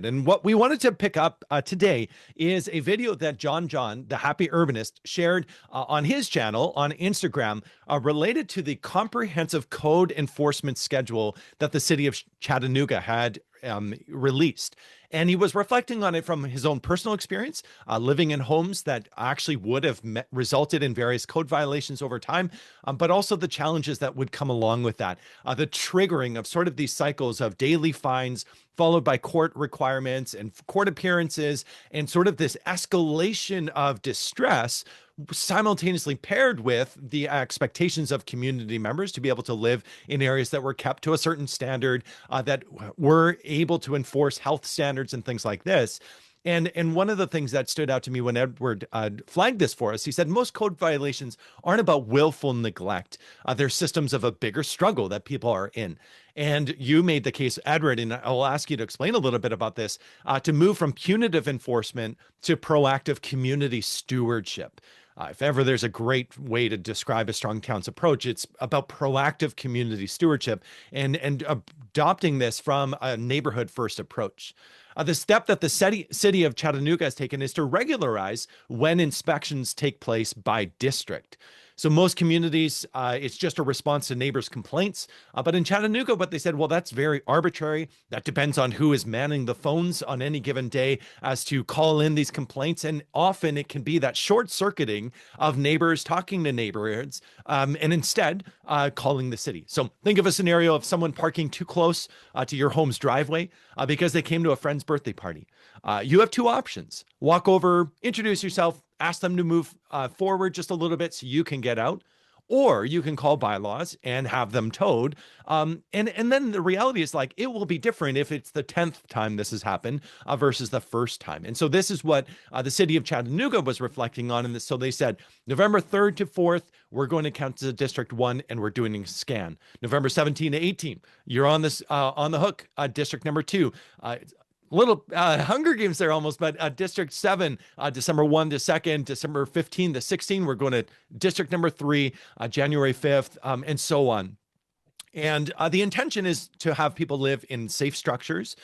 And what we wanted to pick up today is a video that John, the happy urbanist, shared on his channel on Instagram related to the comprehensive code enforcement schedule that the city of Chattanooga had released. And he was reflecting on it from his own personal experience, living in homes that actually would have resulted in various code violations over time, but also the challenges that would come along with that. The triggering of sort of these cycles of daily fines, followed by court requirements and court appearances, and sort of this escalation of distress simultaneously paired with the expectations of community members to be able to live in areas that were kept to a certain standard, that were able to enforce health standards and things like this. And one of the things that stood out to me when Edward flagged this for us, he said most code violations aren't about willful neglect. They're systems of a bigger struggle that people are in. And you made the case, Edward, and I'll ask you to explain a little bit about this, to move from punitive enforcement to proactive community stewardship. If ever there's a great way to describe a strong towns approach, it's about proactive community stewardship and adopting this from a neighborhood first approach. The step that the city of Chattanooga has taken is to regularize when inspections take place by district. So most communities, it's just a response to neighbors' complaints. But in Chattanooga, what they said, well, that's very arbitrary. That depends on who is manning the phones on any given day as to call in these complaints. And often it can be that short circuiting of neighbors talking to neighborhoods and instead calling the city. So think of a scenario of someone parking too close to your home's driveway because they came to a friend's birthday party. You have two options: walk over, introduce yourself, ask them to move forward just a little bit so you can get out, or you can call bylaws and have them towed. And then the reality is, like, it will be different if it's the 10th time this has happened versus the first time. And so this is what the city of Chattanooga was reflecting on in this. So they said November 3rd to 4th, we're going to count as District 1 and we're doing a scan. November 17 to 18, you're on this on the hook, District number 2. Little Hunger Games there almost, but District 7, December 1 to 2nd, December 15 to 16, we're going to District number 3, January 5th, and so on. And the intention is to have people live in safe structures,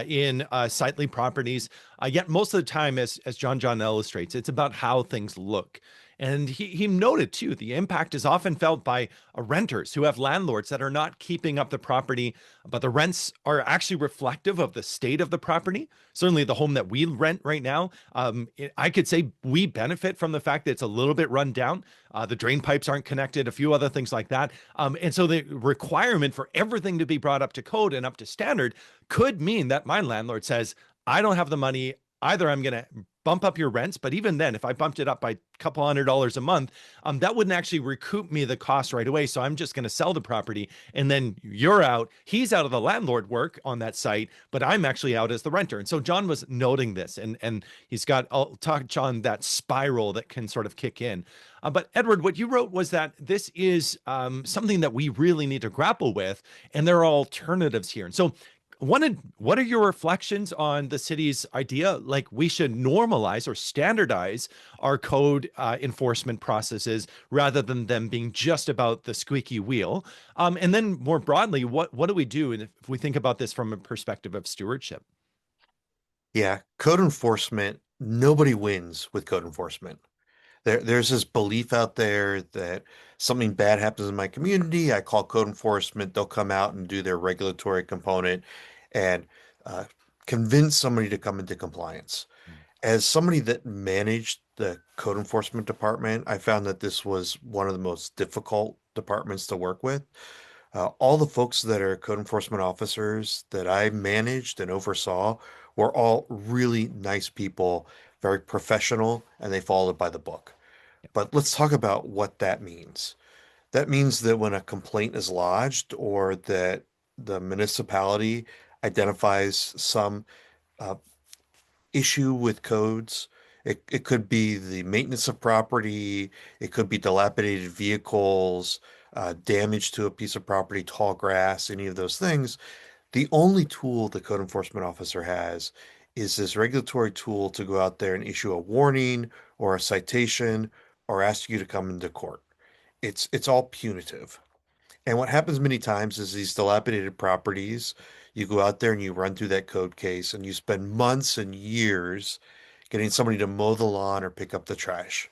in sightly properties. Yet most of the time, as John illustrates, it's about how things look. And he noted too, the impact is often felt by renters who have landlords that are not keeping up the property, but the rents are actually reflective of the state of the property. Certainly the home that we rent right now, I could say we benefit from the fact that it's a little bit run down. The drain pipes aren't connected, a few other things like that. And so the requirement for everything to be brought up to code and up to standard could mean that my landlord says, I don't have the money. Either I'm going to bump up your rents, but even then, if I bumped it up by a couple $100 a month, that wouldn't actually recoup me the cost right away. So I'm just going to sell the property, and then you're out. He's out of the landlord work on that site, but I'm actually out as the renter. And so John was noting this, and he's got, I'll touch on that spiral that can sort of kick in. But Edward, what you wrote was that this is something that we really need to grapple with, and there are alternatives here. And so what are your reflections on the city's idea? Like, we should normalize or standardize our code enforcement processes rather than them being just about the squeaky wheel. And then more broadly, what do we do if we think about this from a perspective of stewardship? Yeah, code enforcement, nobody wins with code enforcement. There's this belief out there that something bad happens in my community, I call code enforcement, they'll come out and do their regulatory component and uh, convince somebody to come into compliance. As somebody that managed the code enforcement department, I found that this was one of the most difficult departments to work with. All the folks that are code enforcement officers that I managed and oversaw were all really nice people, very professional, and they followed by the book. But let's talk about what that means. That means that when a complaint is lodged or that the municipality identifies some uh, issue with codes, it could be the maintenance of property, it could be dilapidated vehicles, damage to a piece of property, tall grass, any of those things. The only tool the code enforcement officer has is this regulatory tool to go out there and issue a warning or a citation or ask you to come into court. It's all punitive. And what happens many times is these dilapidated properties, You go out there and you run through that code case and you spend months and years getting somebody to mow the lawn or pick up the trash.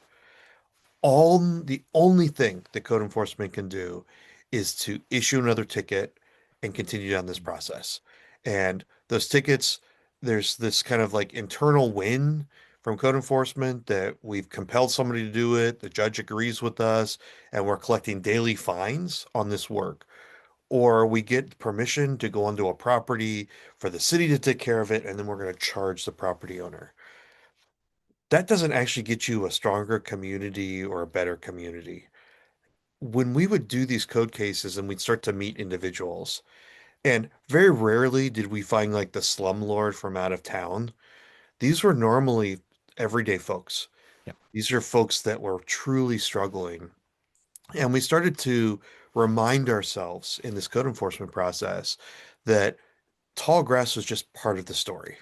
All the only thing that code enforcement can do is to issue another ticket and continue down this process. And those tickets, there's this kind of like internal win from code enforcement that we've compelled somebody to do it, the judge agrees with us, and we're collecting daily fines on this work. Or we get permission to go onto a property for the city to take care of it, and then we're going to charge the property owner. That doesn't actually get you a stronger community or a better community. When we would do these code cases and we'd start to meet individuals, and very rarely did we find like the slumlord from out of town. These were normally everyday folks. Yeah. These are folks that were truly struggling. And we started to remind ourselves in this code enforcement process that tall grass was just part of the story.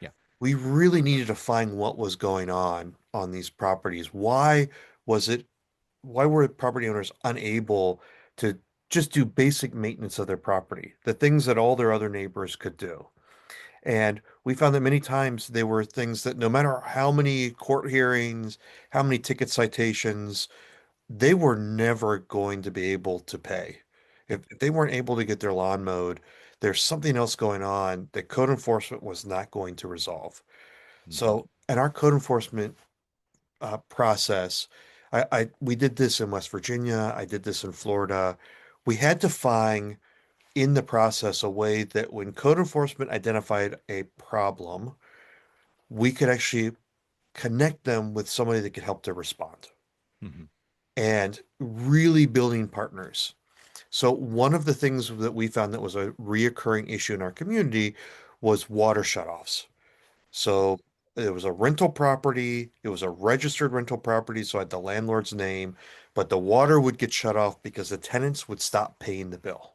Yeah. We really needed to find what was going on these properties. Was it why were property owners unable to just do basic maintenance of their property, the things that all their other neighbors could do? And we found that many times they were things that no matter how many court hearings, how many ticket citations, they were never going to be able to pay. If they weren't able to get their lawn mowed, there's something else going on that code enforcement was not going to resolve. Mhm. So, in our code enforcement process. We did this in West Virginia. I did this in Florida. We had to find in the process a way that when code enforcement identified a problem, we could actually connect them with somebody that could help to respond Mhm. and really building partners. So one of the things that we found that was a reoccurring issue in our community was water shutoffs. So it was a rental property. It was a registered rental property, so I had the landlord's name, but the water would get shut off because the tenants would stop paying the bill.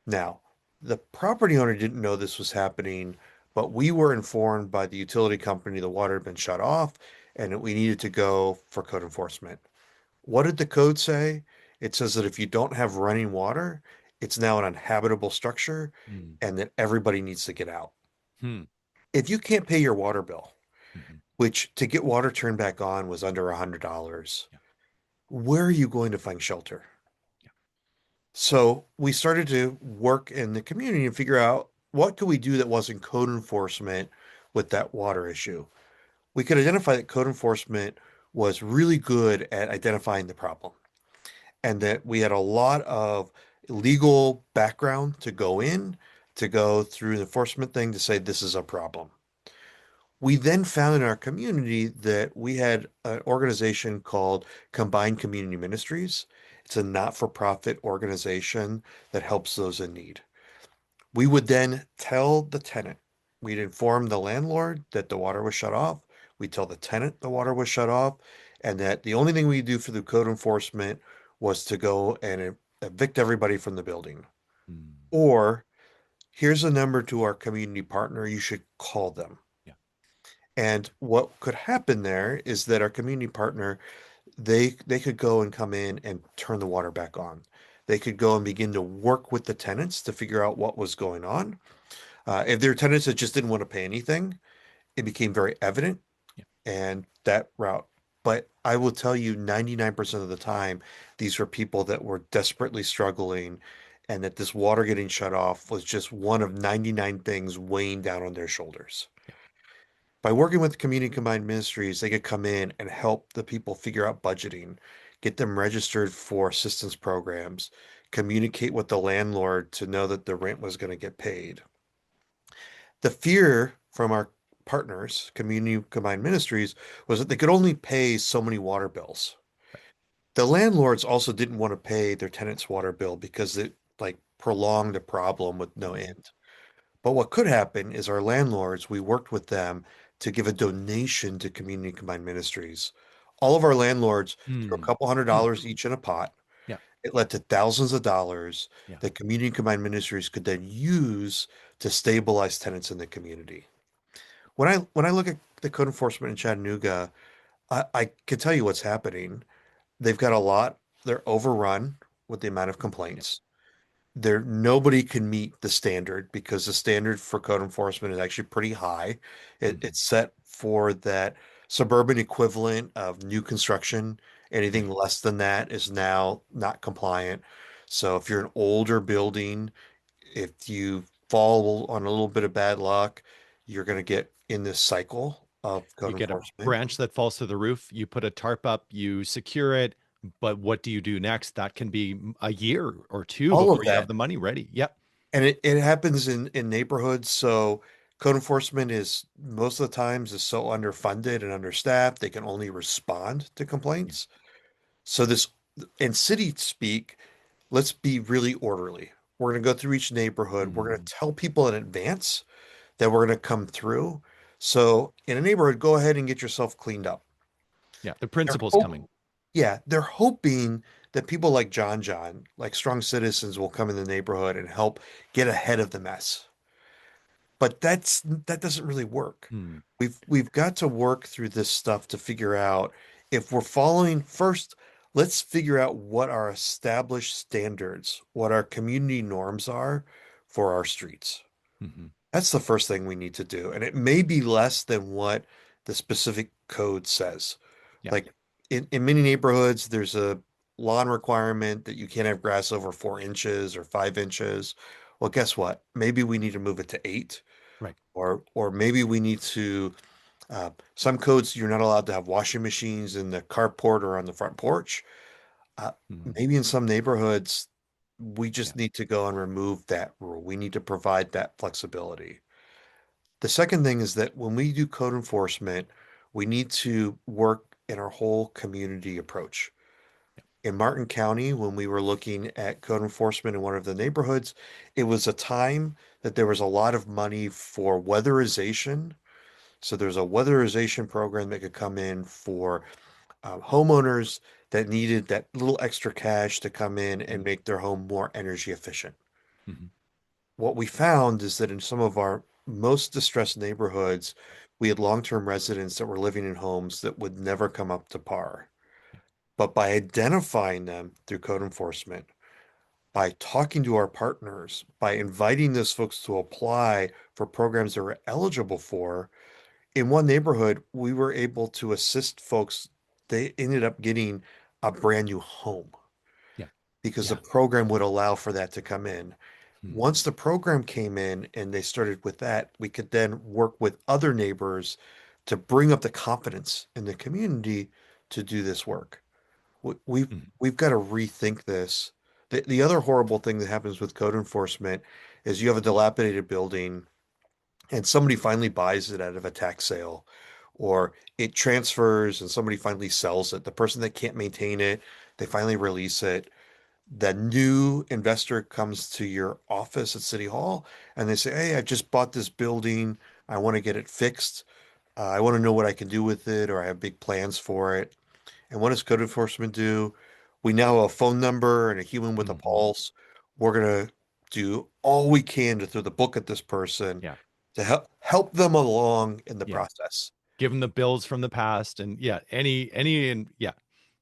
Now, the property owner didn't know this was happening, but we were informed by the utility company the water had been shut off and that we needed to go for code enforcement. What did the code say? It says that if you don't have running water, it's now an uninhabitable structure Mm. and that everybody needs to get out. Hmm. If you can't pay your water bill, Mhm. which to get water turned back on was under $100. Yeah. Where are you going to find shelter? Yeah. So we started to work in the community and figure out what could we do that wasn't code enforcement with that water issue. We could identify that code enforcement was really good at identifying the problem and that we had a lot of legal background to go in, to go through the enforcement thing to say this is a problem. We then found in our community that we had an organization called Combined Community Ministries. It's a not-for-profit organization that helps those in need. We would then tell the tenant, we'd inform the landlord that the water was shut off. We'd tell the tenant the water was shut off, and that the only thing we do for the code enforcement was to go and evict everybody from the building. Mm. Or here's a number to our community partner, you should call them. Yeah. And what could happen there is that our community partner, they could go and come in and turn the water back on. They could go and begin to work with the tenants to figure out what was going on. If there are tenants that just didn't want to pay anything, it became very evident Yeah. and that route. But I will tell you, 99% of the time, these were people that were desperately struggling, and that this water getting shut off was just one of 99 things weighing down on their shoulders. Yeah. By working with community combined ministries, they could come in and help the people figure out budgeting, get them registered for assistance programs, communicate with the landlord to know that the rent was going to get paid. The fear from our partners, community combined ministries, was that they could only pay so many water bills. Right. The landlords also didn't want to pay their tenants' water bill because it like prolonged a problem with no Mhm. end. But what could happen is our landlords, we worked with them to give a donation to community combined ministries. All of our landlords threw a Mm. couple Mm. $100 each in a pot. Yeah. It led to thousands of dollars Yeah. that community combined ministries could then use to stabilize tenants in the community. When I look at the code enforcement in Chattanooga, I can tell you what's happening. They've got a lot. They're overrun with the amount of Yeah. complaints. there nobody can meet the standard because the standard for code enforcement is actually pretty high. Mhm. It's set for that suburban equivalent of new construction. Anything Right. less than that is now not compliant. So if you're an older building, if you fall on a little bit of bad luck, you're going to get in this cycle of code You get a enforcement. branch that falls to the roof, you put a tarp up, you secure it, but what do you do next? That can be a year or two All before of you have that. the money ready. Yep. And it happens in neighborhoods. So code enforcement is most of the times is so underfunded and understaffed, they can only respond to Yeah. complaints. So this in city speak, let's be really orderly. We're going to go through each neighborhood. We're going Mhm. to tell people in advance that we're going to come through. So in a neighborhood, go ahead and get yourself cleaned up. Yeah. The They're principal's coming. hope, yeah, they're hoping that people like John, like strong citizens, will come in the neighborhood and help get ahead of the mess. But that doesn't really work. Hmm. We've got to work through this stuff to figure out if we're following first, let's figure out what our established standards, what our community norms are for our streets. Mhm. That's the first thing we need to do. And it may be less than what the specific code says. Yeah. Like in many neighborhoods, there's a lawn requirement that you can't have grass over 4 inches or 5 inches. Well, guess what? Maybe we need to move it to eight, Right. or maybe we need to. Some codes you're not allowed to have washing machines in the carport or on the front porch. Uh, Mhm. Maybe in some neighborhoods, we Yeah. just need to go and remove that rule. We need to provide that flexibility. The second thing is that when we do code enforcement, we need to work in our whole community approach. In Martin County, when we were looking at code enforcement in one of the neighborhoods, it was a time that there was a lot of money for weatherization. So there's a weatherization program that could come in for homeowners that needed that little extra cash to come in and Mhm. make their home more energy efficient. Mhm. What we found is that in some of our most distressed neighborhoods, we had long-term residents that were living in homes that would never come up to par. Yeah. But by identifying them through code enforcement, by talking to our partners, by inviting those folks to apply for programs they were eligible for, in one neighborhood, we were able to assist folks. They ended up getting a brand new home Yeah. because the Yeah. program would allow for that to come in. Hmm. Once the program came in and they started with that, we could then work with other neighbors to bring up the confidence in the community to do this work. Mhm. We've got to rethink this. The other horrible thing that happens with code enforcement is you have a dilapidated building and somebody finally buys it out of a tax sale, or it transfers and somebody finally sells it. The person that can't maintain it, they finally release it. The new investor comes to your office at City Hall and they say, "Hey, I just bought this building. I want to get it fixed. I want to know what I can do with it, or I have big plans for it." And what does code enforcement do? We now have a phone number and a human with a Mhm. pulse. We're going to do all we can to throw the book at this person Yeah. to help them along in the Yeah. process. Give them the bills from the past, and yeah, and yeah,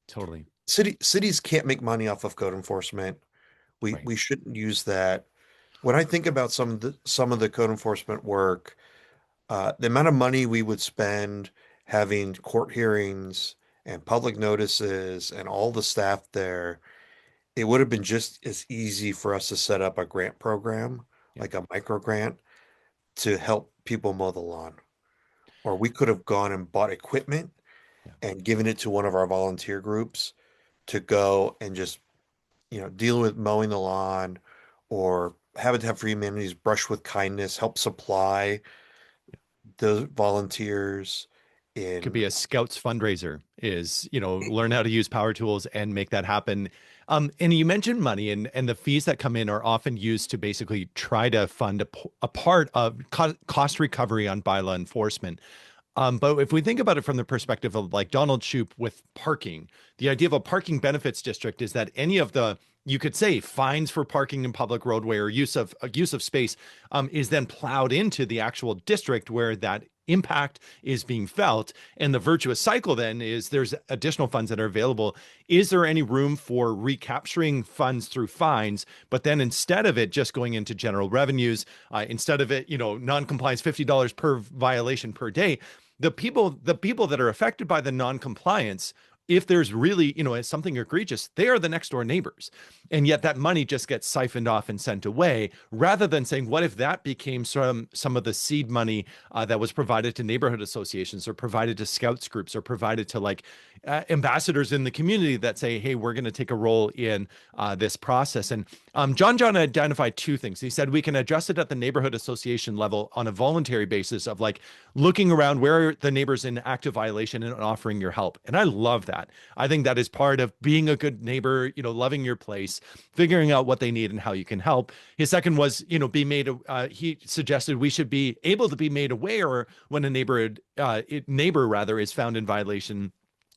totally. Cities can't make money off of code enforcement. We Right. we shouldn't use that. When I think about some of the code enforcement work, the amount of money we would spend having court hearings and public notices and all the staff there, it would have been just as easy for us to set up a grant program, Yeah. like a micro grant, to help people mow the lawn. Or we could have gone and bought equipment Yeah. and given it to one of our volunteer groups to go and just, deal with mowing the lawn, or Habitat for Humanity's Brush with Kindness help supply those volunteers Could in. be a scouts fundraiser is, learn how to use power tools and make that happen. And you mentioned money, and the fees that come in are often used to basically try to fund a part of cost recovery on bylaw enforcement. But if we think about it from the perspective of like Donald Shoup with parking, the idea of a parking benefits district is that any of the you could say fines for parking in public roadway or use of space is then plowed into the actual district where that impact is being felt. And the virtuous cycle then is there's additional funds that are available. Is there any room for recapturing funds through fines, but then instead of it just going into general revenues, instead of it, non-compliance $50 per violation per day, the people that are affected by the non-compliance, if there's really, something egregious, they are the next door neighbors. And yet that money just gets siphoned off and sent away, rather than saying, what if that became some of the seed money that was provided to neighborhood associations or provided to scouts groups or provided to like ambassadors in the community that say, hey, we're going to take a role in this process. And John identified two things. He said we can adjust it at the neighborhood association level on a voluntary basis of like looking around where the neighbor's in active violation and offering your help. And I love that. I think that is part of being a good neighbor, loving your place, figuring out what they need and how you can help. His second was, be made, he suggested we should be able to be made aware when a neighbor rather is found in violation,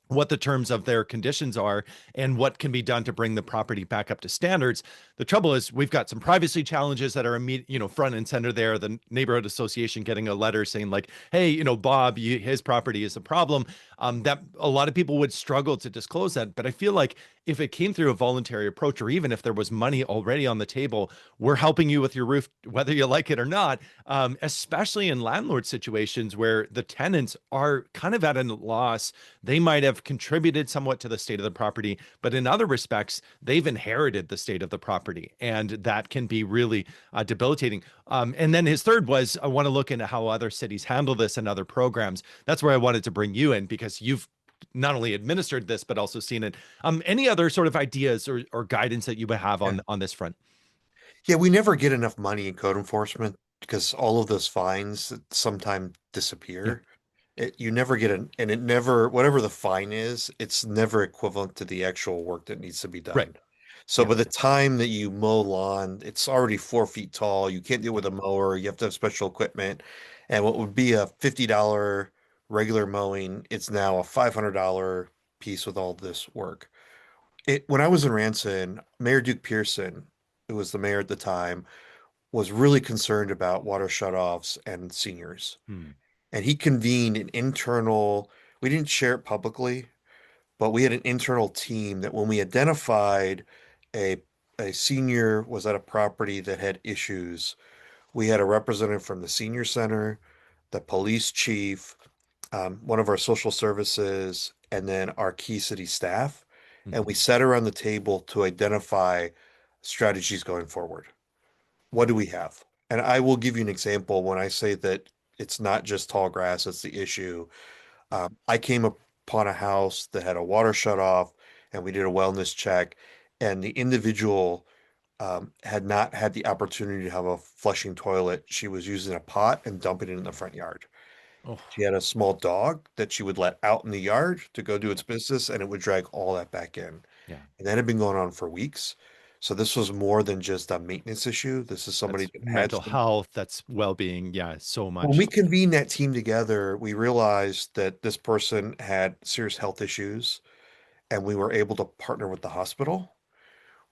what the terms of their conditions are and what can be done to bring the property back up to standards. The trouble is we've got some privacy challenges that are immediate, front and center there. The neighborhood association getting a letter saying like, hey, Bob, his property is a problem. That a lot of people would struggle to disclose that. But I feel like if it came through a voluntary approach, or even if there was money already on the table, we're helping you with your roof, whether you like it or not, especially in landlord situations where the tenants are kind of at a loss. They might have contributed somewhat to the state of the property, but in other respects, they've inherited the state of the property. And that can be really debilitating. And then his third was, I want to look into how other cities handle this and other programs. That's where I wanted to bring you in, because you've not only administered this, but also seen it. Any other sort of ideas or guidance that you would have Yeah. on this front? Yeah, we never get enough money in code enforcement because all of those fines sometimes Yeah. disappear. You never get and it never, whatever the fine is, it's never equivalent to the actual work that needs to be Right. done. So Yeah. by the time that you mow lawn, it's already 4 feet tall. You can't deal Yeah. with a mower. You have to have special equipment. And what would be a $50 regular mowing, it's now a $500 piece with all this work. When I was in Ranson, Mayor Duke Pearson, who was the mayor at the time, was really concerned about water shutoffs and seniors. Hmm. And he convened an internal, we didn't share it publicly, but we had an internal team that when we identified a a senior was at a property that had issues, we had a representative from the senior center, the police chief, one of our social services, and then our key city staff. And we Mhm. sat around the table to identify strategies going forward. What do we have? And I will give you an example when I say that it's not just tall grass, it's the issue. I came upon a house that had a water shut off, and we did a wellness check, and the individual had not had the opportunity to have a flushing toilet. She was using a pot and dumping it in the front yard. Oh, She had a small dog that she would let out in the yard to go do its business, and it would drag all that back in. yeah. And that had been going on for weeks. So this was more than just a maintenance issue. This is somebody That's that had mental some. health. That's well-being. Yeah. So When much. we convened that team together, we realized that this person had serious health issues, and we were able to partner with the hospital.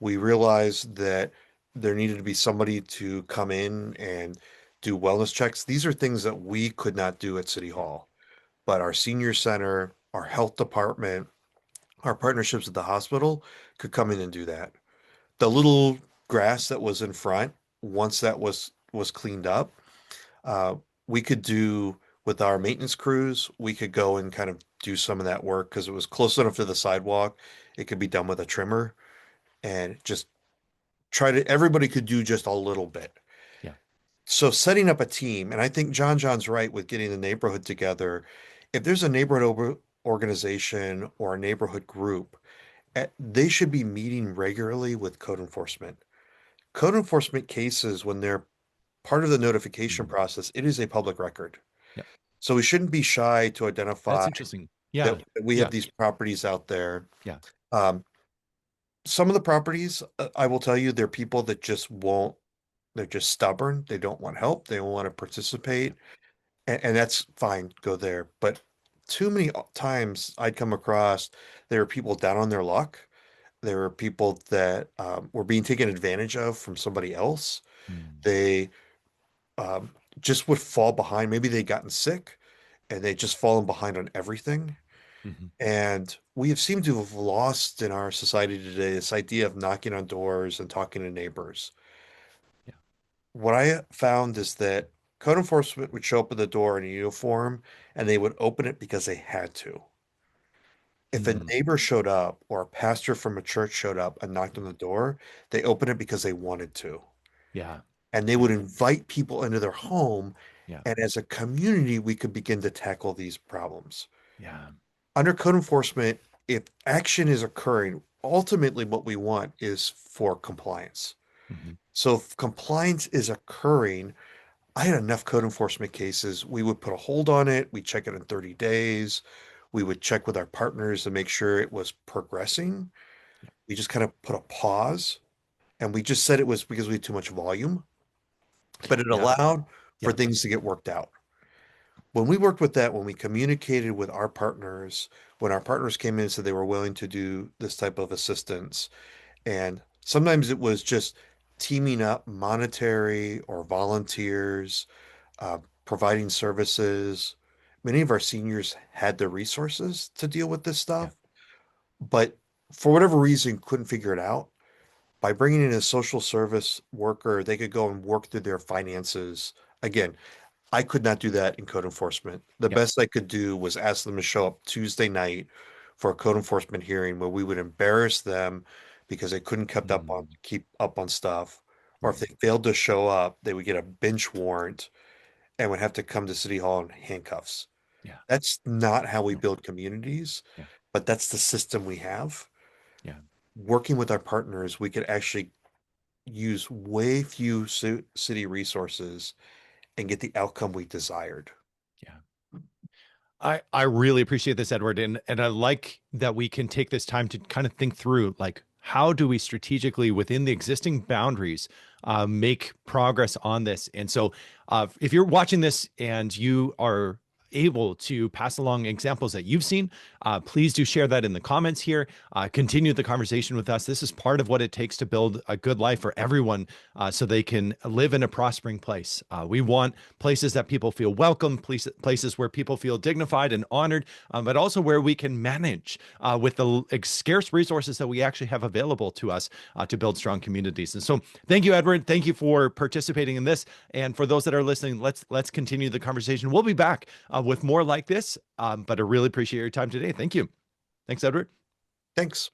We realized that there needed to be somebody to come in and do wellness checks. These are things that we could not do at City Hall, but our senior center, our health department, our partnerships with the hospital could come in and do that. The little grass that was in front, once that was cleaned up, uh, we could do with our maintenance crews, we could go and kind of do some of that work because it was close enough to the sidewalk. It could be done with a trimmer and just try to, everybody could do just a little bit. Yeah. So setting up a team, and I think John's right with getting the neighborhood together. If there's a neighborhood organization or a neighborhood group, they should be meeting regularly with code enforcement. Code enforcement cases, when they're part of the notification Mhm. process, it is a public record. Yeah. So we shouldn't be shy to That's identify interesting. that Yeah. we have Yeah. these properties out there. Yeah. Um, some of the properties, I will tell you, they're people that just won't, they're just stubborn. They don't want help. They don't want to participate. And that's fine, go there. But too many times I'd come across there are people down on their luck There were people that were being taken advantage of from somebody else. Mm. They um, just would fall behind. Maybe they'd gotten sick and they just fallen behind on everything. Hmm. And we have seemed to have lost in our society today this idea of knocking on doors and talking to neighbors. Yeah. What I found is that code enforcement would show up at the door in a uniform and they would open it because they had to. If a Mm. neighbor showed up or a pastor from a church showed up and knocked on the door, they opened it because they wanted to. Yeah. And they Yeah. would invite people into their home. Yeah. And as a community, we could begin to tackle these problems. Yeah. Under code enforcement, if action is occurring, ultimately what we want is for compliance. Hmm. So if compliance is occurring, I had enough code enforcement cases. We would put a hold on it. We check it in 30 days. We would check with our partners to make sure it was progressing. Yeah. We just kind of put a pause and we just said it was because we had too much volume, but it Yeah. allowed for Yeah. things to get worked out. When we worked with that, when we communicated with our partners, when our partners came in and said they were willing to do this type of assistance, and sometimes it was just teaming up monetary or volunteers, uh, providing services. Many of our seniors had the resources to deal with this Yeah. stuff, but for whatever reason, couldn't figure it out. By bringing in a social service worker, they could go and work through their finances. Again, I could not do that in code enforcement. The Yeah. best I could do was ask them to show up Tuesday night for a code enforcement hearing where we would embarrass them because they couldn't Mm. keep up on stuff. Or if Right. they failed to show up, they would get a bench warrant and would have to come to City Hall in handcuffs. Yeah. That's not how we No. build communities, Yeah. but that's the system we have. Yeah. Working with our partners, we could actually use way few city resources and get the outcome we desired. Yeah. I really appreciate this, Edward, and I like that we can take this time to kind of think through like how do we strategically within the existing boundaries make progress on this. And so, if you're watching this and you are able to pass along examples that you've seen, please do share that in the comments here. Continue the conversation with us. This is part of what it takes to build a good life for everyone, so they can live in a prospering place. We want places that people feel welcome, places where people feel dignified and honored, but also where we can manage with the scarce resources that we actually have available to us to build strong communities. And so, thank you, Edward. Thank you for participating in this. And for those that are listening, let's continue the conversation. We'll be back with more like this, but I really appreciate your time today. Thank you. Thanks, Edward. Thanks.